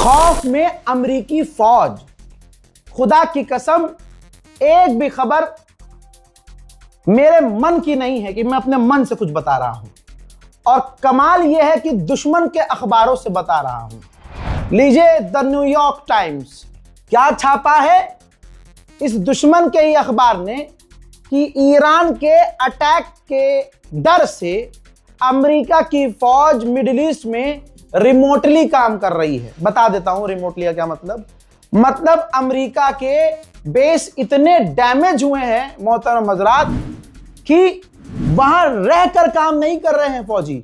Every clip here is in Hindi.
खौफ में अमेरिकी फौज। खुदा की कसम एक भी खबर मेरे मन की नहीं है कि मैं अपने मन से कुछ बता रहा हूं, और कमाल यह है कि दुश्मन के अखबारों से बता रहा हूं। लीजिए द न्यूयॉर्क टाइम्स क्या छापा है इस दुश्मन के ही अखबार ने कि ईरान के अटैक के डर से अमेरिका की फौज मिडिल ईस्ट में रिमोटली काम कर रही है। बता देता हूं रिमोटली का क्या मतलब अमेरिका के बेस इतने डैमेज हुए हैं मोहतरम हजरात कि वहां रहकर काम नहीं कर रहे हैं फौजी,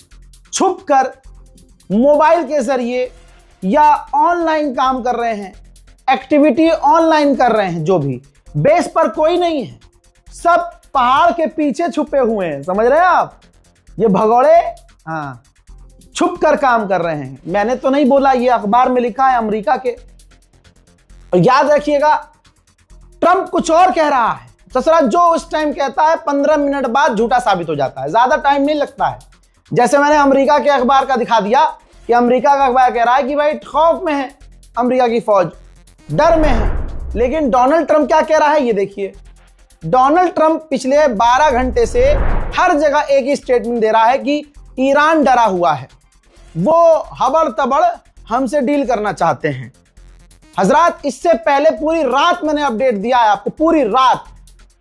छुपकर मोबाइल के जरिए या ऑनलाइन काम कर रहे हैं, एक्टिविटी ऑनलाइन कर रहे हैं। जो भी बेस पर कोई नहीं है, सब पहाड़ के पीछे छुपे हुए हैं। समझ रहे हैं आप? ये भगोड़े छुप कर काम कर रहे हैं। मैंने तो नहीं बोला, ये अखबार में लिखा है अमेरिका के। और याद रखिएगा ट्रंप कुछ और कह रहा है। ससुरा जो उस टाइम कहता है 15 मिनट बाद झूठा साबित हो जाता है, ज्यादा टाइम नहीं लगता है। जैसे मैंने अमेरिका के अखबार का दिखा दिया कि अमेरिका का अखबार कह रहा है कि भाई खौफ में है, अमेरिका की फौज डर में है। लेकिन डोनाल्ड ट्रंप क्या कह रहा है ये देखिए। डोनाल्ड ट्रंप पिछले 12 घंटे से हर जगह एक ही स्टेटमेंट दे रहा है कि ईरान डरा हुआ है, वो हबड़ तबड़ हमसे डील करना चाहते हैं। हजरात, इससे पहले पूरी रात मैंने अपडेट दिया है आपको, पूरी रात,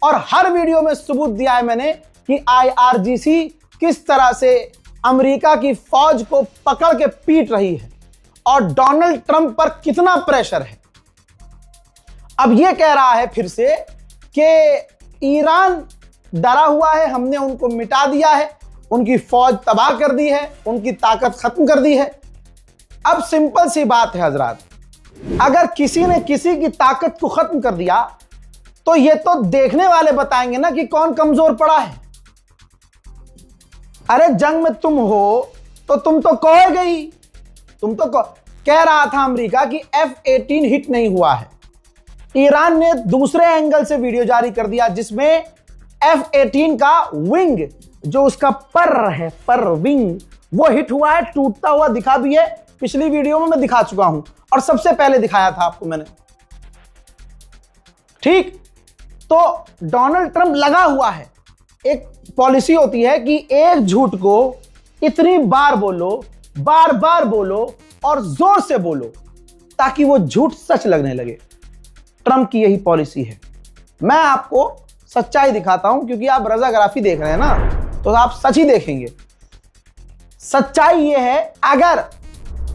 और हर वीडियो में सबूत दिया है मैंने कि IRGC किस तरह से अमेरिका की फौज को पकड़ के पीट रही है और डोनाल्ड ट्रंप पर कितना प्रेशर है। अब यह कह रहा है फिर से कि ईरान डरा हुआ है, हमने उनको मिटा दिया है, उनकी फौज तबाह कर दी है, उनकी ताकत खत्म कर दी है। अब सिंपल सी बात है हजरात, अगर किसी ने किसी की ताकत को खत्म कर दिया तो ये तो देखने वाले बताएंगे ना कि कौन कमजोर पड़ा है। अरे जंग में तुम हो तो तुम तो कहोगे ही, कह रहा था अमेरिका कि F-18 हिट नहीं हुआ है। ईरान ने दूसरे एंगल से वीडियो जारी कर दिया जिसमें F-18 का विंग, जो उसका पर है, पर विंग, वो हिट हुआ है, टूटता हुआ दिखा भी है। पिछली वीडियो में मैं दिखा चुका हूं और सबसे पहले दिखाया था आपको मैंने। ठीक, तो डोनाल्ड ट्रंप लगा हुआ है। एक पॉलिसी होती है कि एक झूठ को इतनी बार बोलो, बार बार बोलो और जोर से बोलो ताकि वो झूठ सच लगने लगे। ट्रंप की यही पॉलिसी है। मैं आपको सच्चाई दिखाता हूं क्योंकि आप रजाग्राफी देख रहे हैं ना, तो आप सच ही देखेंगे। सच्चाई यह है, अगर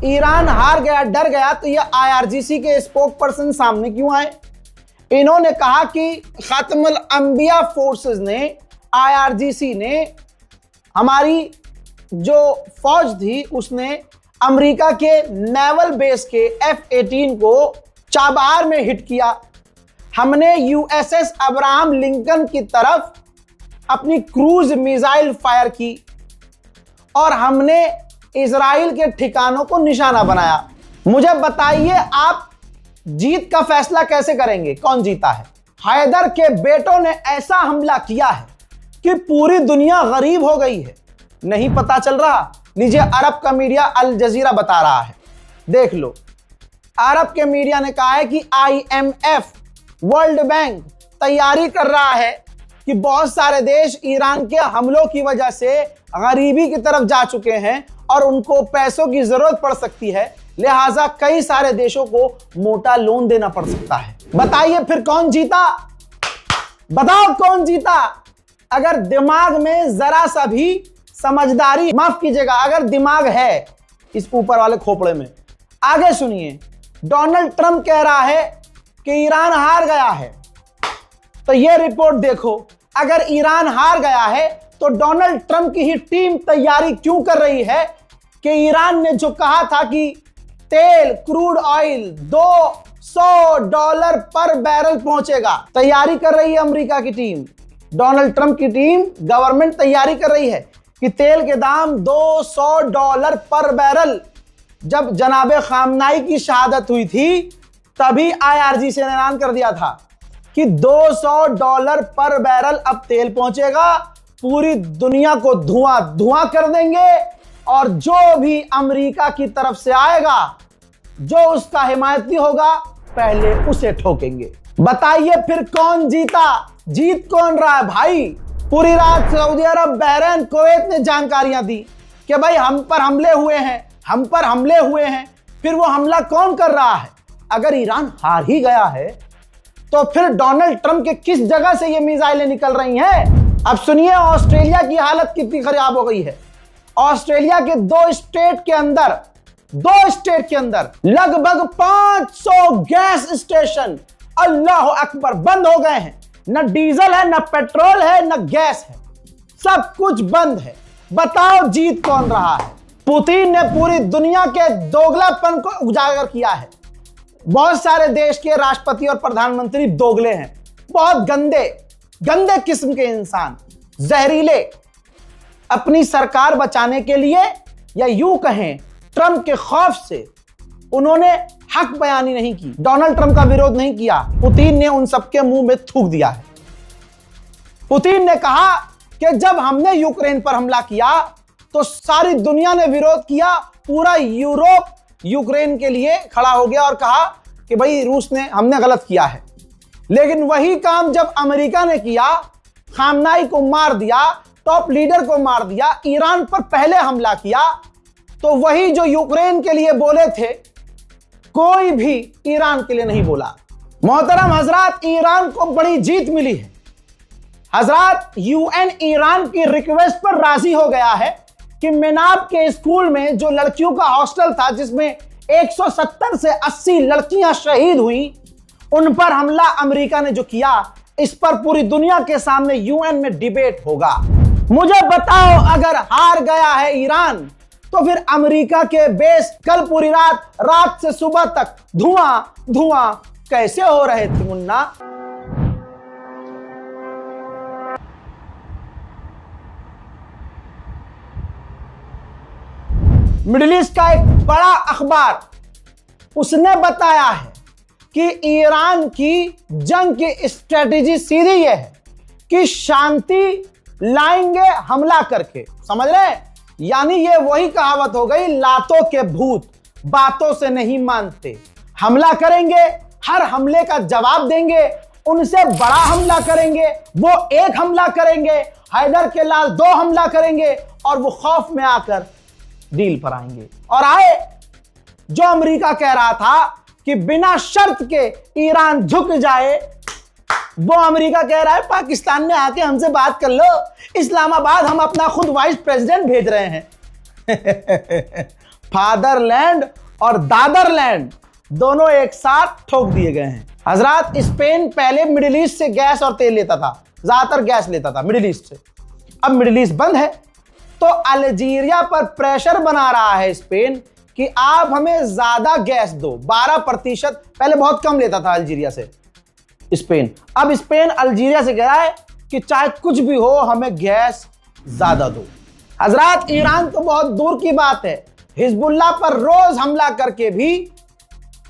ईरान हार गया, डर गया, तो यह IRGC के स्पोक पर्सन सामने क्यों आए? इन्होंने कहा कि खातमुल अंबिया फोर्सेस ने, IRGC ने, हमारी जो फौज थी उसने अमेरिका के नेवल बेस के F-18 को चाबहार में हिट किया। हमने USS अब्राहम लिंकन की तरफ अपनी क्रूज मिसाइल फायर की और हमने इजराइल के ठिकानों को निशाना बनाया। मुझे बताइए आप जीत का फैसला कैसे करेंगे, कौन जीता है? हैदर के बेटों ने ऐसा हमला किया है कि पूरी दुनिया गरीब हो गई है, नहीं पता चल रहा। लीजिए अरब का मीडिया अल जजीरा बता रहा है, देख लो। अरब के मीडिया ने कहा है कि IMF, वर्ल्ड बैंक तैयारी कर रहा है कि बहुत सारे देश ईरान के हमलों की वजह से गरीबी की तरफ जा चुके हैं और उनको पैसों की जरूरत पड़ सकती है, लिहाजा कई सारे देशों को मोटा लोन देना पड़ सकता है। बताइए फिर कौन जीता? बताओ कौन जीता? अगर दिमाग में जरा सा भी समझदारी, माफ कीजिएगा, अगर दिमाग है इस ऊपर वाले खोपड़े में। आगे सुनिए, डोनाल्ड ट्रंप कह रहा है कि ईरान हार गया है। तो यह रिपोर्ट देखो, अगर ईरान हार गया है तो डोनाल्ड ट्रंप की ही टीम तैयारी क्यों कर रही है कि ईरान ने जो कहा था कि तेल, क्रूड ऑयल $200 पर बैरल पहुंचेगा, तैयारी कर रही है अमेरिका की टीम, डोनाल्ड ट्रंप की टीम, गवर्नमेंट तैयारी कर रही है कि तेल के दाम $200 पर बैरल। जब जनाबे खामनाई की शहादत हुई थी तभी IRGC ने ऐलान कर दिया था कि $200 पर बैरल अब तेल पहुंचेगा, पूरी दुनिया को धुआं धुआं कर देंगे और जो भी अमेरिका की तरफ से आएगा जो उसका हिमायती होगा पहले उसे ठोकेंगे। बताइए फिर कौन जीता? जीत कौन रहा है भाई? पूरी रात सऊदी अरब, बहरीन, कुवैत ने जानकारियां दी कि भाई हम पर हमले हुए हैं, हम पर हमले हुए हैं। फिर वो हमला कौन कर रहा है? अगर ईरान हार ही गया है तो फिर डोनाल्ड ट्रंप के किस जगह से ये मिसाइलें निकल रही हैं? अब सुनिए ऑस्ट्रेलिया की हालत कितनी खराब हो गई है। ऑस्ट्रेलिया के दो स्टेट के अंदर लगभग 500 गैस स्टेशन, अल्लाह अकबर, बंद हो गए हैं। न डीजल है, न पेट्रोल है, न गैस है, सब कुछ बंद है। बताओ जीत कौन रहा है? पुतिन ने पूरी दुनिया के दोगलापन को उजागर किया है। बहुत सारे देश के राष्ट्रपति और प्रधानमंत्री दोगले हैं, बहुत गंदे किस्म के इंसान, जहरीले। अपनी सरकार बचाने के लिए या यूं कहें ट्रंप के खौफ से उन्होंने हक बयानी नहीं की, डोनाल्ड ट्रंप का विरोध नहीं किया। पुतिन ने उन सबके मुंह में थूक दिया है। पुतिन ने कहा कि जब हमने यूक्रेन पर हमला किया तो सारी दुनिया ने विरोध किया, पूरा यूरोप यूक्रेन के लिए खड़ा हो गया और कहा कि भाई हमने गलत किया है। लेकिन वही काम जब अमेरिका ने किया, खामनाई को मार दिया, टॉप लीडर को मार दिया, ईरान पर पहले हमला किया, तो वही जो यूक्रेन के लिए बोले थे कोई भी ईरान के लिए नहीं बोला। मोहतरम हजरात, ईरान को बड़ी जीत मिली है। हजरात, यूएन ईरान की रिक्वेस्ट पर राजी हो गया है कि मेनाब के स्कूल में जो लड़कियों का हॉस्टल था जिसमें 170 से 80 लड़कियां शहीद हुई, उन पर हमला अमेरिका ने जो किया, इस पर पूरी दुनिया के सामने यूएन में डिबेट होगा। मुझे बताओ, अगर हार गया है ईरान तो फिर अमेरिका के बेस कल पूरी रात से सुबह तक धुआं कैसे हो रहे थे मुन्ना? मिडिल ईस्ट का एक बड़ा अखबार, उसने बताया है कि ईरान की जंग की स्ट्रेटेजी सीधी यह है कि शांति लाएंगे हमला करके। समझ रहे हैं? यानी ये वही कहावत हो गई, लातों के भूत बातों से नहीं मानते। हमला करेंगे, हर हमले का जवाब देंगे, उनसे बड़ा हमला करेंगे, वो एक हमला करेंगे, हैदर के लाल 2 हमला करेंगे और वो खौफ में आकर डील पर आएंगे। और आए, जो अमेरिका कह रहा था कि बिना शर्त के ईरान झुक जाए, वो अमेरिका कह रहा है पाकिस्तान में आके हमसे बात कर लो, इस्लामाबाद हम अपना खुद वाइस प्रेसिडेंट भेज रहे हैं। फादरलैंड और दादरलैंड दोनों एक साथ ठोक दिए गए हैं। हजरात, स्पेन पहले मिडिल ईस्ट से गैस और तेल लेता था, ज्यादातर गैस लेता था मिडिल ईस्ट से। अब मिडिल ईस्ट बंद है तो अल्जीरिया पर प्रेशर बना रहा है स्पेन कि आप हमें ज्यादा गैस दो। 12%, पहले बहुत कम लेता था अल्जीरिया से स्पेन, अब स्पेन अल्जीरिया से कह रहा है कि चाहे कुछ भी हो हमें गैस ज्यादा दो। हजरात, ईरान तो बहुत दूर की बात है, हिजबुल्लाह पर रोज हमला करके भी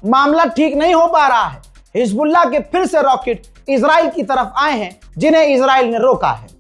मामला ठीक नहीं हो पा रहा है। हिजबुल्लाह के फिर से रॉकेट इजराइल की तरफ आए हैं, जिन्हें इजराइल ने रोका है।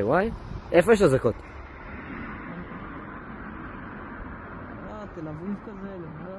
וואי, איפה יש אזעקות? תל אביב כזה, לבוא.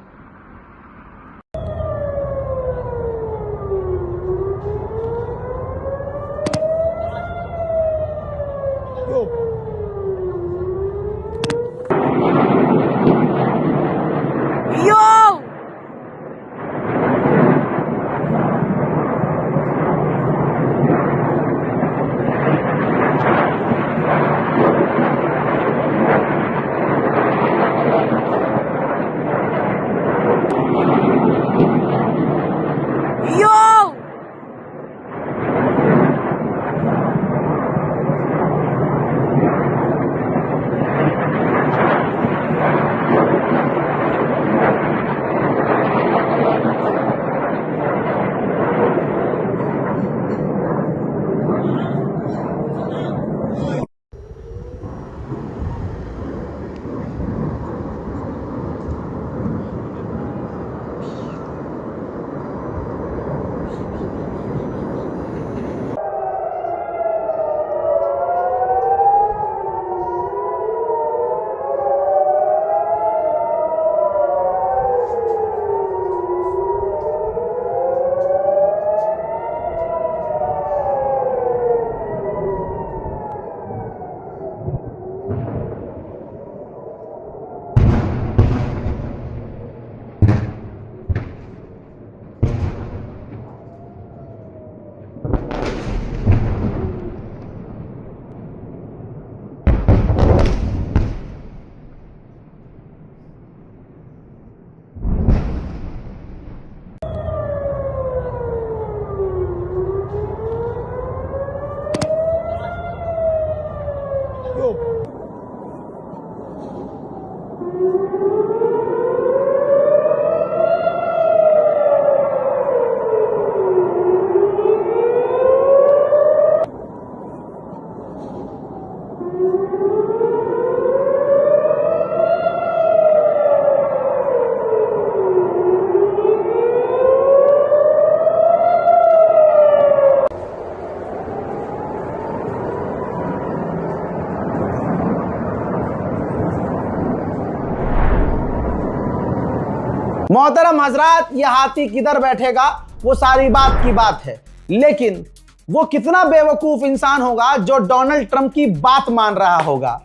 मोहतरम हजरात, ये हाथी किधर बैठेगा वो सारी बात की बात है, लेकिन वो कितना बेवकूफ इंसान होगा जो डोनाल्ड ट्रंप की बात मान रहा होगा।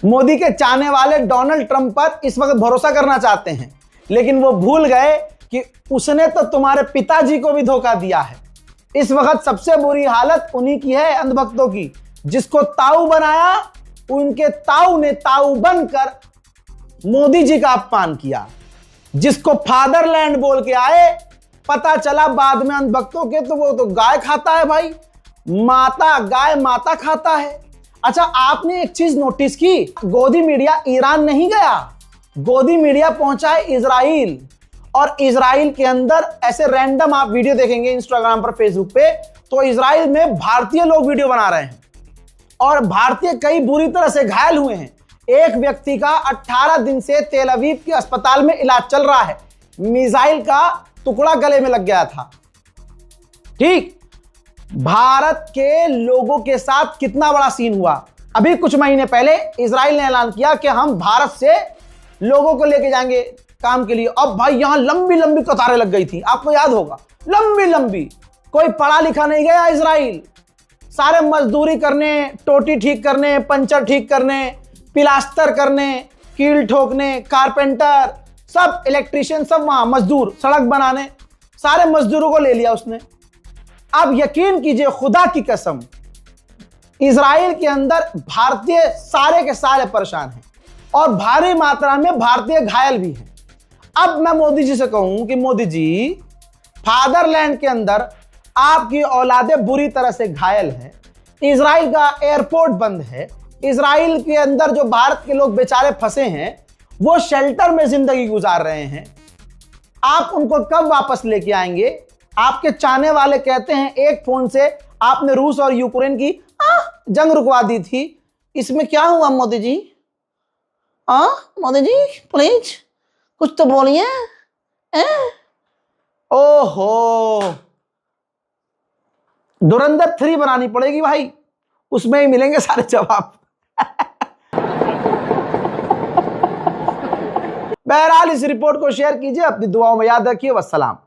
मोदी के चाहने वाले डोनाल्ड ट्रंप पर इस वक्त भरोसा करना चाहते हैं, लेकिन वो भूल गए कि उसने तो तुम्हारे पिताजी को भी धोखा दिया है। इस वक्त सबसे बुरी हालत उन्हीं की है, अंधभक्तों की। जिसको ताऊ बनाया, उनके ताऊ ने ताऊ बनकर मोदी जी का अपमान किया। जिसको फादरलैंड बोल के आए, पता चला बाद में अंधभक्तों के तो वो तो गाय खाता है भाई, माता गाय माता खाता है। अच्छा, आपने एक चीज नोटिस की, गोदी मीडिया ईरान नहीं गया, गोदी मीडिया पहुंचा है इजराइल। और इजराइल के अंदर ऐसे रैंडम आप वीडियो देखेंगे इंस्टाग्राम पर, फेसबुक पे, तो इजराइल में भारतीय लोग वीडियो बना रहे हैं और भारतीय कई बुरी तरह से घायल हुए हैं। एक व्यक्ति का 18 दिन से तेल अवीव के अस्पताल में इलाज चल रहा है, मिसाइल का टुकड़ा गले में लग गया था। ठीक, भारत के लोगों के साथ कितना बड़ा सीन हुआ। अभी कुछ महीने पहले इजराइल ने ऐलान किया कि हम भारत से लोगों को लेके जाएंगे काम के लिए। अब भाई यहां लंबी लंबी कतारें लग गई थी, आपको याद होगा, लंबी लंबी। कोई पढ़ा लिखा नहीं गया इजराइल, सारे मजदूरी करने, टोटी ठीक करने, पंचर ठीक करने, पिलास्तर करने, कील ठोकने, कारपेंटर, सब इलेक्ट्रिशियन, सब वहां मजदूर, सड़क बनाने, सारे मजदूरों को ले लिया उसने। अब यकीन कीजिए, खुदा की कसम, इजराइल के अंदर भारतीय सारे के सारे परेशान हैं और भारी मात्रा में भारतीय घायल भी हैं। अब मैं मोदी जी से कहूं कि मोदी जी, फादरलैंड के अंदर आपकी औलादें बुरी तरह से घायल हैं, इजराइल का एयरपोर्ट बंद है, इजराइल के अंदर जो भारत के लोग बेचारे फंसे हैं वो शेल्टर में जिंदगी गुजार रहे हैं, आप उनको कब वापस लेके आएंगे? आपके चाहने वाले कहते हैं एक फोन से आपने रूस और यूक्रेन की जंग रुकवा दी थी, इसमें क्या हुआ मोदी जी? मोदी जी प्लीज कुछ तो बोलिए। ओहो, धुरंधर 3 बनानी पड़ेगी भाई, उसमें ही मिलेंगे सारे जवाब। बहरहाल इस रिपोर्ट को शेयर कीजिए, अपनी दुआओं में याद रखिए। वस्सलाम।